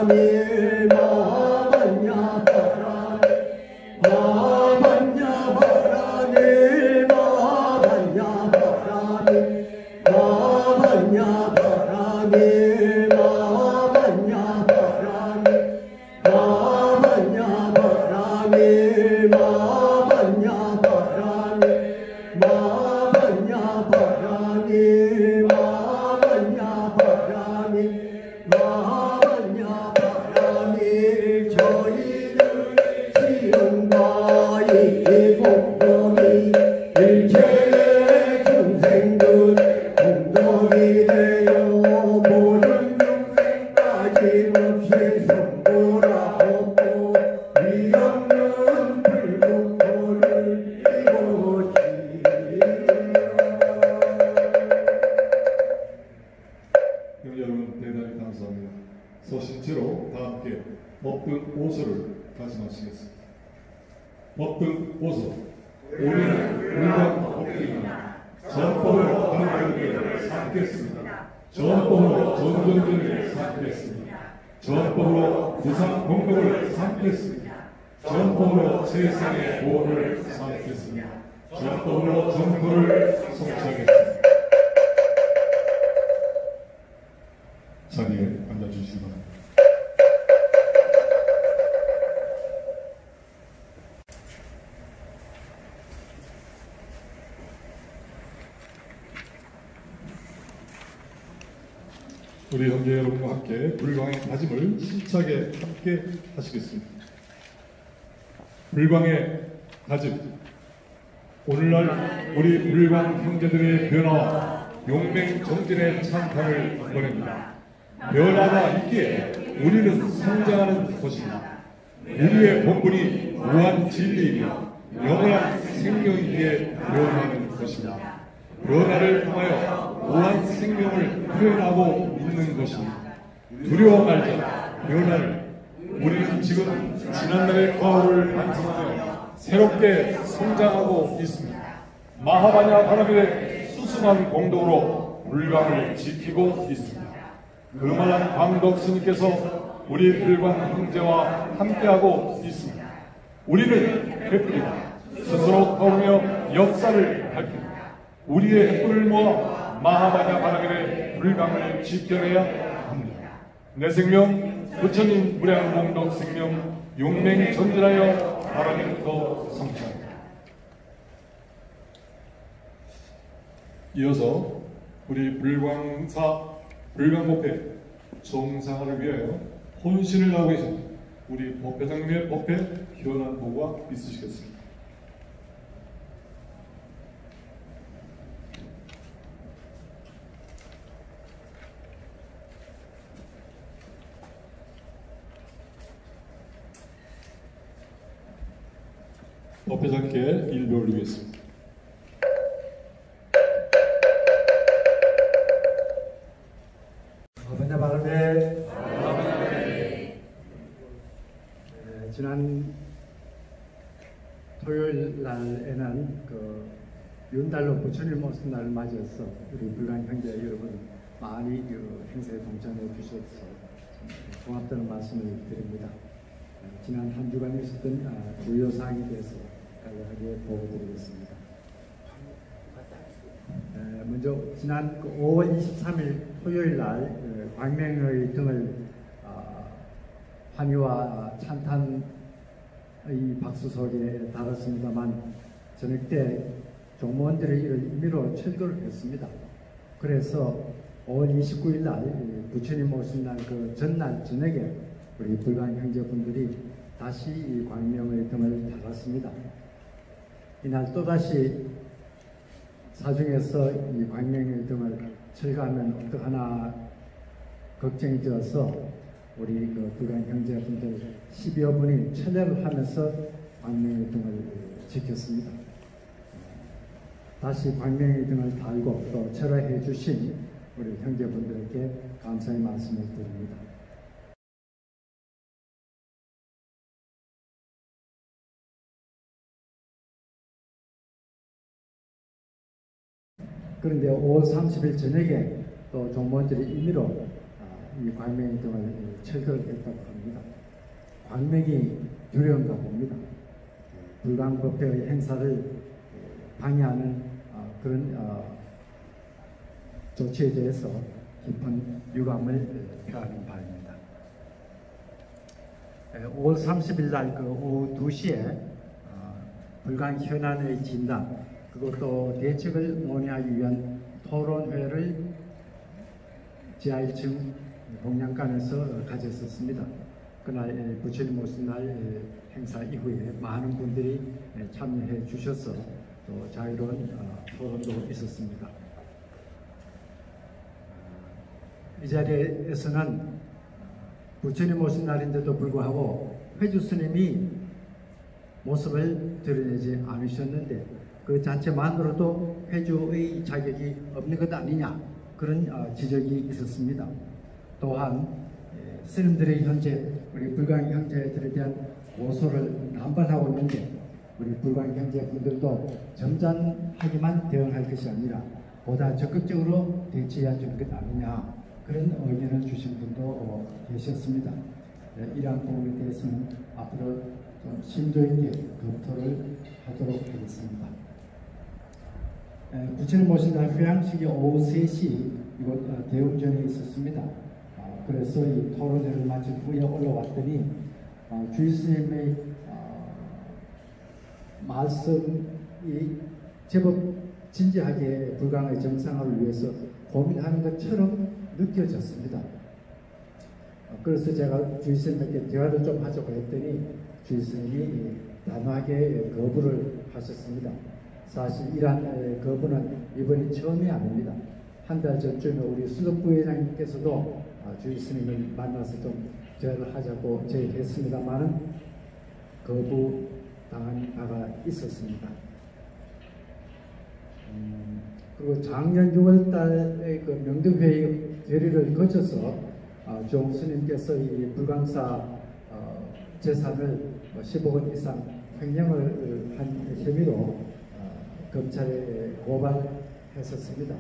바람이 마반야 바람이 마반야 바람이 마반야 바람이 마반야 바람이 마반야 바람이 마반야 바람이 마반야 바람이 마반야 바람이 마반야 바람이 마반야 바람이 저희를 지은다 이 공동이 일체의 중생들 공동이 되어 모든 중생 빠짐없이 성불하옵고 위 없는 불국토를 이루지이다. 여러분 대단히 감사합니다. 서신체로 다 함께 법등 오서를 다짐하시겠습니다. 법등 오서. 우리는 불과 법등이나 전법으로 하나님을 삼겠습니다. 전법으로 전전들을 삼겠습니다. 전법으로 무상 공덕을 삼겠습니다. 전법으로 세상의 보호를 삼겠습니다. 전법으로 정부를 성취하겠습니다. 자리에 앉아주시기 바랍니다. 우리 형제 여러분과 함께 불광의 다짐을 힘차게 함께 하시겠습니다. 불광의 다짐. 오늘날 우리 불광 형제들의 변화와 용맹 정진의 찬탄을 보냅니다. 변화가 있기에 우리는 성장하는 것입니다. 우리의 본분이 무한 진리이며 영원한 생명이기에 변하는 것입니다. 변화를 통하여 무한 생명을 표현하고 있는 것입니다. 두려워 말자. 변화를. 우리는 지금 지난날의 과오를 반성하며 새롭게 성장하고 있습니다. 마하바냐 바람의 수승한 공덕으로 불광을 지키고 있습니다. 그만한 광덕 스님께서 우리 불광 형제와 함께하고 있습니다. 우리는 횃불이다. 스스로 거우며 역사를 밝힙니다. 우리의 횃불을 모아 마하바냐 바라길의 불광을 지켜내야 합니다. 내 생명, 부처님 무량 공덕 생명, 용맹 전진하여 바라길도 성취합니다. 이어서 우리 불광법회 정상화를 위하여 혼신을 다하고 계신 우리 법회장님의 법회 현안 보고가 있으시겠습니다. 법회장께 일배 올리겠습니다. 마하바냐 바람에 지난 토요일 날에는 윤달로 부처님 오신 날을 맞이해서 우리 불광 형제 여러분 많이 행사에 동참해 주셔서 고맙다는 말씀을 드립니다. 지난 한 주간 있었던 주요 사항에 대해서 간략하게 보고드리겠습니다. 먼저 지난 5월 23일 토요일 날 광명의 등을 환희와 찬탄의 박수 속에 달았습니다만 저녁 때 종무원들이 이를 임의로 철거를 했습니다. 그래서 5월 29일 날 부처님 오신 날 그 전날 저녁에 우리 불광 형제분들이 다시 이 광명의 등을 달았습니다. 이날 또다시 사중에서 이 광명의 등을 철거하면 어떡하나 걱정이 되어서 우리 불광 형제분들 10여 분이 철회를 하면서 광명의 등을 지켰습니다. 다시 광명의 등을 달고 또 철회해 주신 우리 형제분들에게 감사의 말씀을 드립니다. 그런데 5월 30일 저녁에 또 종무원들이 임의로 이 광명이 등을 철거를 했다고 합니다. 광명이 두려운가 봅니다. 불광법회의 행사를 방해하는 그런 조치에 대해서 깊은 유감을 표하는 바입니다. 5월 30일 날 그 오후 2시에 불광 현안의 진단 그것도 대책을 논의하기 위한 토론회를 지하 1층 공양관에서 가졌었습니다. 그날 부처님 오신 날 행사 이후에 많은 분들이 참여해 주셔서 또 자유로운 토론도 있었습니다. 이 자리에서는 부처님 오신 날인데도 불구하고 회주 스님이 모습을 드러내지 않으셨는데 그 자체만으로도 회주의 자격이 없는 것 아니냐 그런 지적이 있었습니다. 또한 스님들이 현재 우리 불광 형제들에 대한 고소를 남발하고 있는데 우리 불광 형제분들도 점잖하게만 대응할 것이 아니라 보다 적극적으로 대처해야 되는 것 아니냐 그런 의견을 주신 분도 계셨습니다. 이러한 부분에 대해서는 앞으로 좀 심도 있게 검토를 하도록 하겠습니다. 부처님 모신 날 휴양식이 오후 3시 이곳 대웅전에 있었습니다. 그래서 이 토론회를 마친 후에 올라왔더니 주일스님의 말씀이 제법 진지하게 불광의 정상화를 위해서 고민하는 것처럼 느껴졌습니다. 그래서 제가 주일스님에게 대화를 좀 하자고 했더니 주일스님이 단호하게 거부를 하셨습니다. 사실 이러한 거부는 이번이 처음이 아닙니다. 한 달 전쯤에 우리 수석부회장님께서도 주일스님을 만나서 좀 대화를 하자고 제의했습니다만은 거부당한 바가 있었습니다. 그리고 작년 6월달에 그 명등회의 결의를 거쳐서 종 스님께서 이 불광사 재산을 15억 원 이상 횡령을 한 혐의로 검찰에 고발했었습니다.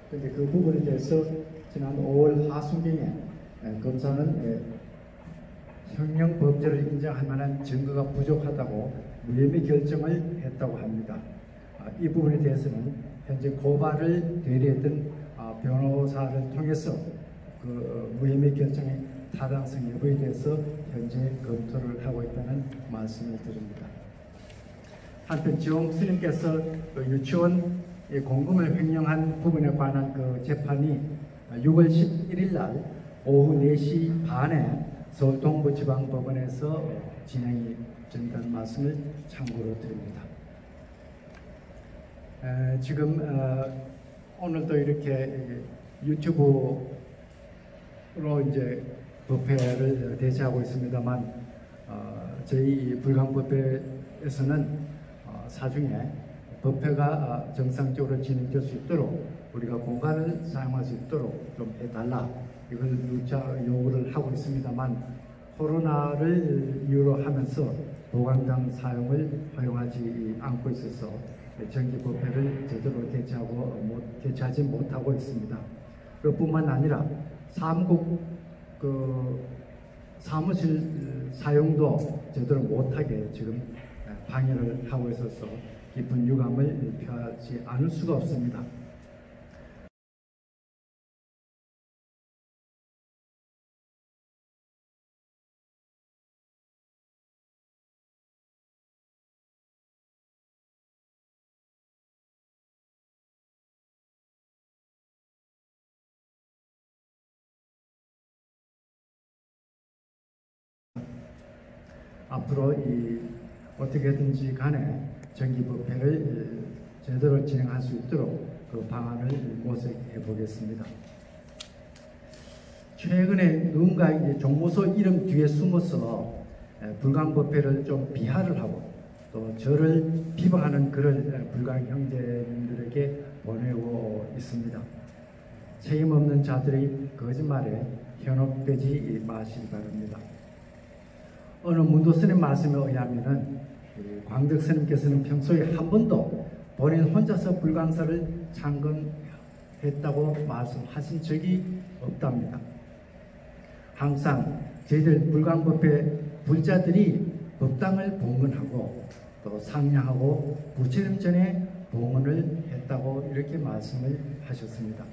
그런데 그 부분에 대해서 지난 5월 하순경에 검사는 횡령 범죄를 인정할 만한 증거가 부족하다고 무혐의 결정을 했다고 합니다. 이 부분에 대해서는 현재 고발을 대리했던 변호사를 통해서 그 무혐의 결정의 타당성 여부에 대해서 현재 검토를 하고 있다는 말씀을 드립니다. 한편 지용 스님께서 유치원 공금을 횡령한 부분에 관한 그 재판이 6월 11일 날 오후 4시 반에 서울 동부지방법원에서 진행이 된다는 말씀을 참고로 드립니다. 지금 오늘도 이렇게 유튜브로 이제 법회를 대체하고 있습니다만 저희 불광법회에서는 사중에 법회가 정상적으로 진행될 수 있도록 우리가 공간을 사용할 수 있도록 좀 해달라 이걸 누차 요구를 하고 있습니다만 코로나를 이유로 하면서 도관당 사용을 허용하지 않고 있어서 정기 법회를 제대로 개최하지 못하고 있습니다. 그뿐만 아니라 사무국 사무실 사용도 제대로 못하게 지금 방해를 하고 있어서 깊은 유감을 표하지 않을 수가 없습니다. 앞으로 어떻게든지 간에 정기법회를 제대로 진행할 수 있도록 그 방안을 모색해 보겠습니다. 최근에 누군가 이제 종무소 이름 뒤에 숨어서 불광법회를 좀 비하를 하고 또 저를 비방하는 글을 불광 형제님들에게 보내고 있습니다. 책임 없는 자들의 거짓말에 현혹되지 마시기 바랍니다. 어느 문도스님 말씀에 의하면은 광덕 스님께서는 평소에 한 번도 본인 혼자서 불광사를 창건했다고 말씀하신 적이 없답니다. 항상 저희들 불광법회 불자들이 법당을 봉헌하고 또 상냥하고 부처님 전에 봉헌을 했다고 이렇게 말씀을 하셨습니다.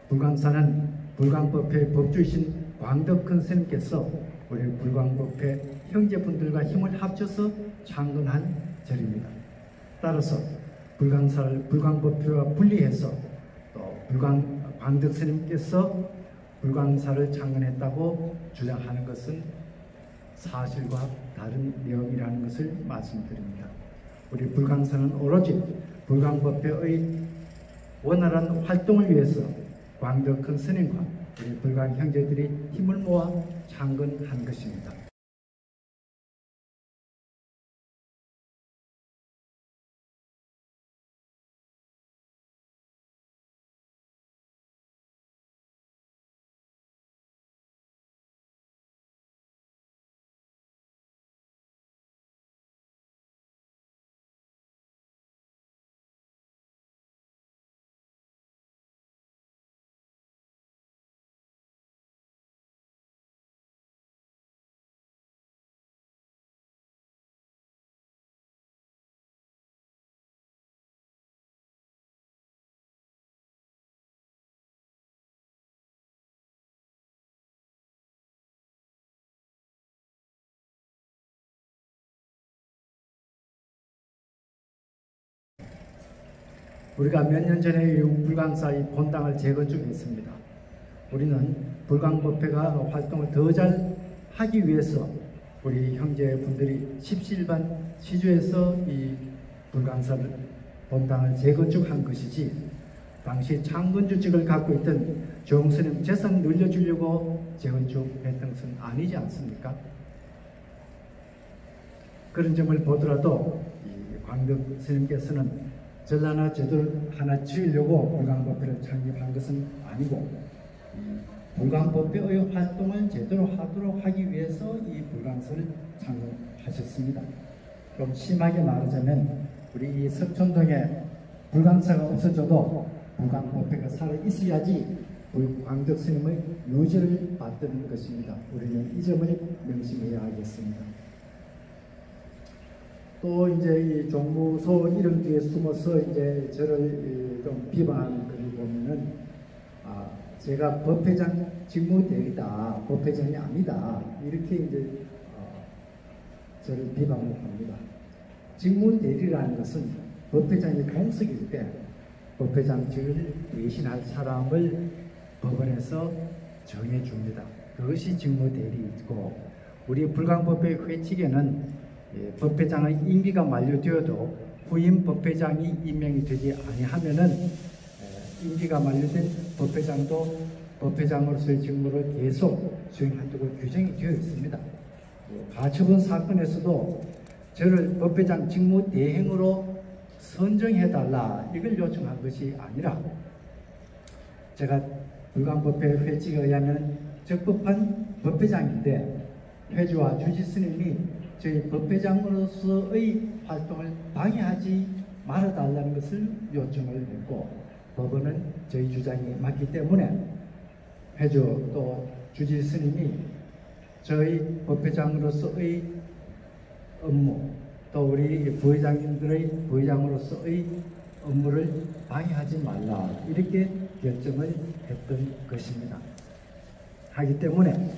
불광사는 불광법회 법주이신 광덕큰 스님께서 우리 불광법회 형제분들과 힘을 합쳐서 창건한 절입니다. 따라서 불광사를 불광법회와 분리해서 또 광덕 스님께서 불광사를 창건했다고 주장하는 것은 사실과 다른 내용이라는 것을 말씀드립니다. 우리 불광사는 오로지 불광법회의 원활한 활동을 위해서 광덕큰 스님과 우리 불광 형제들이 힘을 모아 창건한 것입니다. 우리가 몇 년 전에 불광사의 본당을 재건축했습니다. 우리는 불광법회가 활동을 더 잘 하기 위해서 우리 형제분들이 십시일반 시주에서 이 불광사를 본당을 재건축한 것이지 당시 창건주직을 갖고 있던 조홍스님 재산 늘려주려고 재건축했던 것은 아니지 않습니까? 그런 점을 보더라도 이 광덕 스님께서는 전라나 제도를 하나 지으려고 불광법회를 창립한 것은 아니고 불광법회의 활동을 제대로 하도록 하기 위해서 이 불광사를 창립하셨습니다. 좀 심하게 말하자면 우리 이 석촌동에 불광사가 없어져도 불광법회가 살아 있어야지 광덕 스님의 유지를 받드는 것입니다. 우리는 이 점을 명심해야 하겠습니다. 또 이제 이 종무소 이름 뒤에 숨어서 이제 저를 좀 비방하는 글을 보면은 제가 법회장 직무 대리다, 법회장이 아니다 이렇게 이제 저를 비방을 합니다. 직무 대리라는 것은 법회장이 공석일 때 법회장직을 대신할 사람을 법원에서 정해줍니다. 그것이 직무 대리이고 우리 불광법회 회칙에는 법회장의 임기가 만료되어도 후임 법회장이 임명이 되지 아니하면은 임기가 만료된 법회장도 법회장으로서의 직무를 계속 수행하도록 규정이 되어 있습니다. 가처분 사건에서도 저를 법회장 직무 대행으로 선정해달라 이걸 요청한 것이 아니라 제가 불광법회 회칙에 의하면 적법한 법회장인데 회주와 주지스님이 저희 법회장으로서의 활동을 방해하지 말아달라는 것을 요청을 했고 법원은 저희 주장이 맞기 때문에 회주 또 주지 스님이 저희 법회장으로서의 업무 또 우리 부회장님들의 부회장으로서의 업무를 방해하지 말라 이렇게 결정을 했던 것입니다. 하기 때문에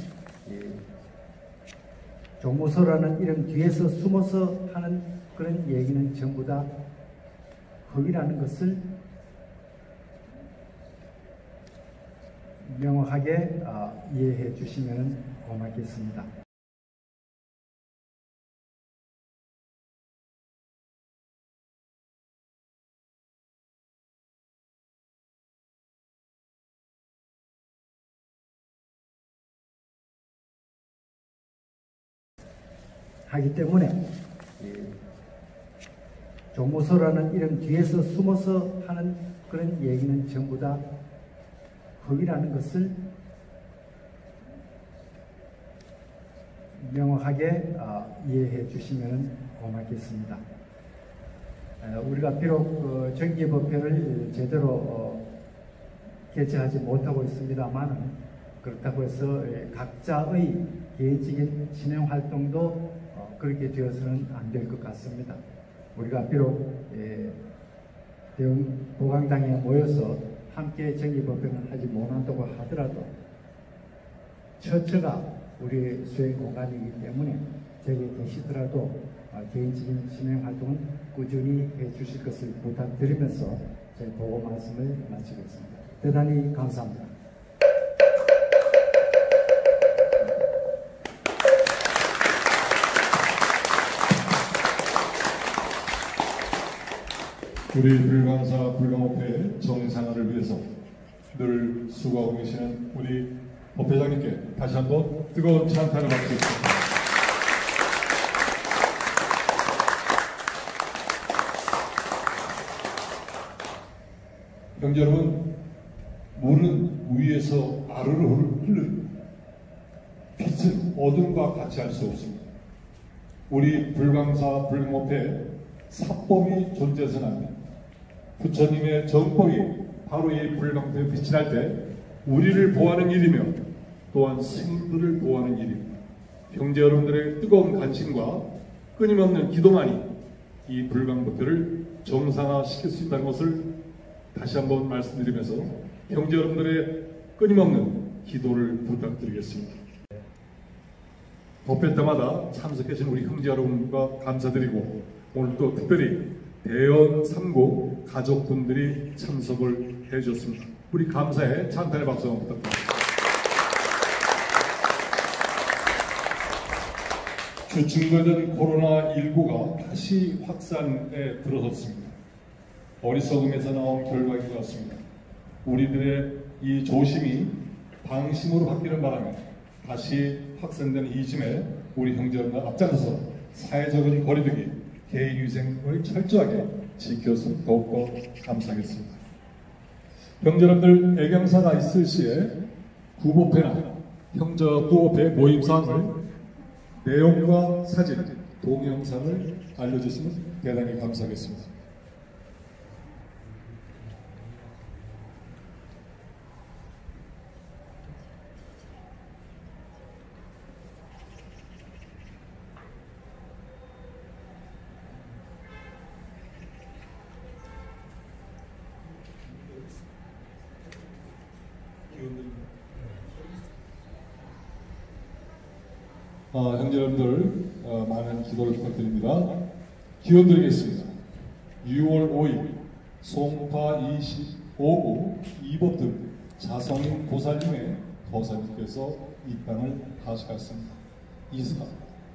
종무소라는 이름 뒤에서 숨어서 하는 그런 얘기는 전부 다 헛이라는 것을 명확하게 이해해 주시면 고맙겠습니다. 하기 때문에 종무소라는 이름 뒤에서 숨어서 하는 그런 얘기는 전부 다 헛이라는 것을 명확하게 이해해 주시면 고맙겠습니다. 우리가 비록 정기법회를 제대로 개최하지 못하고 있습니다만 그렇다고 해서 각자의 개인적인 진행 활동도 그렇게 되어서는 안 될 것 같습니다. 우리가 비록 대응 보강당에 모여서 함께 정기법회는 하지 못한다고 하더라도 처처가 우리의 수행 공간이기 때문에 저기 계시더라도 개인적인 진행 활동은 꾸준히 해주실 것을 부탁드리면서 제 보고 말씀을 마치겠습니다. 대단히 감사합니다. 우리 불광사 불광업회 정상화를 위해서 늘 수고하고 계시는 우리 법회장님께 다시 한번 뜨거운 찬탄을 받겠습니다. 형제 여러분, 물은 위에서 아래로 흐르는 빛은 어둠과 같이 할 수 없습니다. 우리 불광사 불광업회 사법이 존재해서는 안 됩니다. 부처님의 정법이 바로 이 불광사에 빛이 날 때 우리를 보호하는 일이며 또한 생들을 보호하는 일입니다. 형제 여러분들의 뜨거운 관심과 끊임없는 기도만이 이 불광법회를 정상화시킬 수 있다는 것을 다시 한번 말씀드리면서 형제 여러분들의 끊임없는 기도를 부탁드리겠습니다. 법회 때마다 참석해주신 우리 형제 여러분과 감사드리고 오늘 또 특별히 대연 3고 가족분들이 참석을 해주셨습니다. 우리 감사의 찬탄의 박수 한번 부탁드립니다. 주중되던 코로나19가 다시 확산에 들어섰습니다. 어리석음에서 나온 결과인 것 같습니다. 우리들의 이 조심이 방심으로 바뀌는 바람에 다시 확산되는 이 즈음에 우리 형제들과 앞장서서 사회적인 거리두기, 개인위생을 철저하게 지켜서 더욱더 감사하겠습니다. 형제분들 애경사가 있을 시에 구법회나 형제 구법회 모임사항을 내용과 사진, 동영상을 알려주시면 대단히 감사하겠습니다. 형제 여러분들 많은 기도를 부탁드립니다. 기원 드리겠습니다. 6월 5일 송파 25구 이법등 자성인 보살님의 거사님께서 이 땅을 하셨습니다. 이사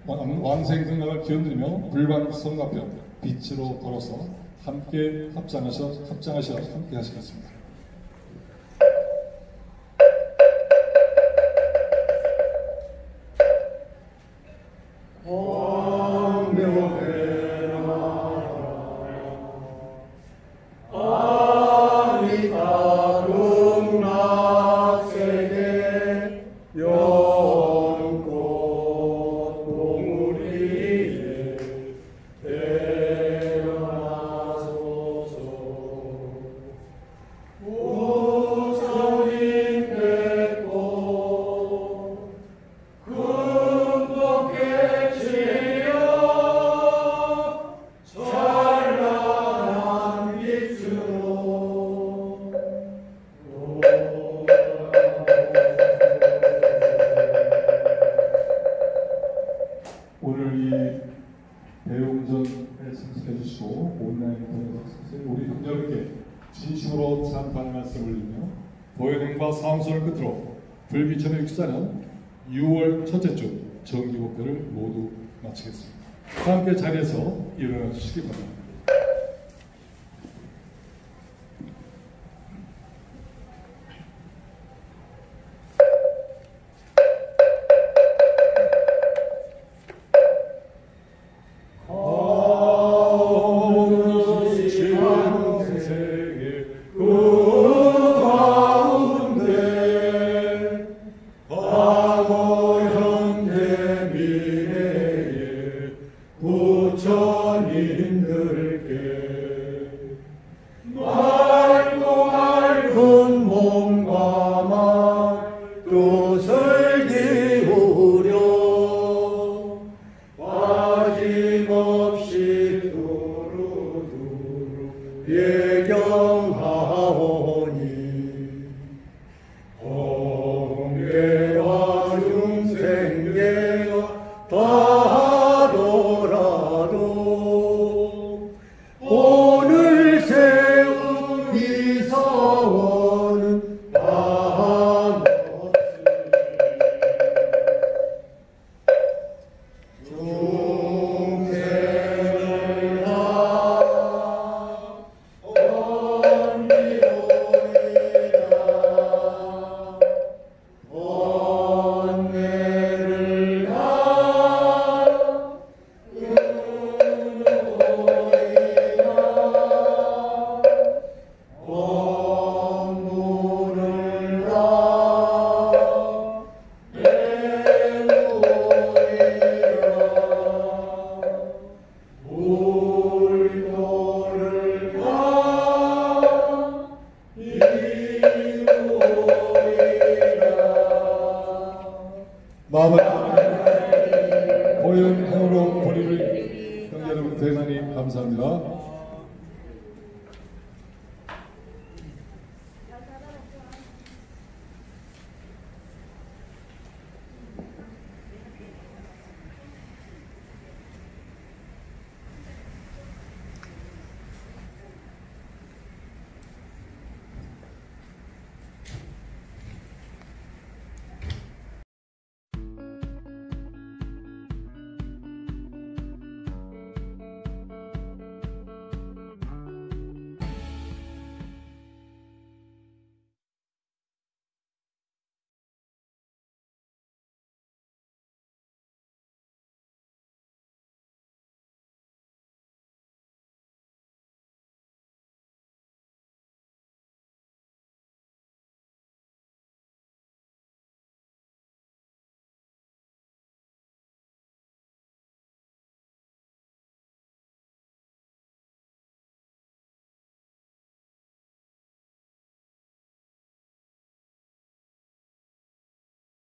왕생 등락을 기원드리며 불광성가편 빛으로 걸어서 함께 합장하셔 함께 하시겠습니다. 오늘 이 대웅전에 참석해 주시고 온라인을 통해서 우리 형제들께 진심으로 찬탄의 말씀을 올리며 보현행과 사무소를 끝으로 불기천의 64년 6월 첫째 주 정기법회를 모두 마치겠습니다. 함께 자리에서 일어나 주시기 바랍니다. 부처님들 가더라도 오늘 세운 이 서원은 중생을 마음을 고연행으로 본인을 형제 여러분 대단히 감사합니다.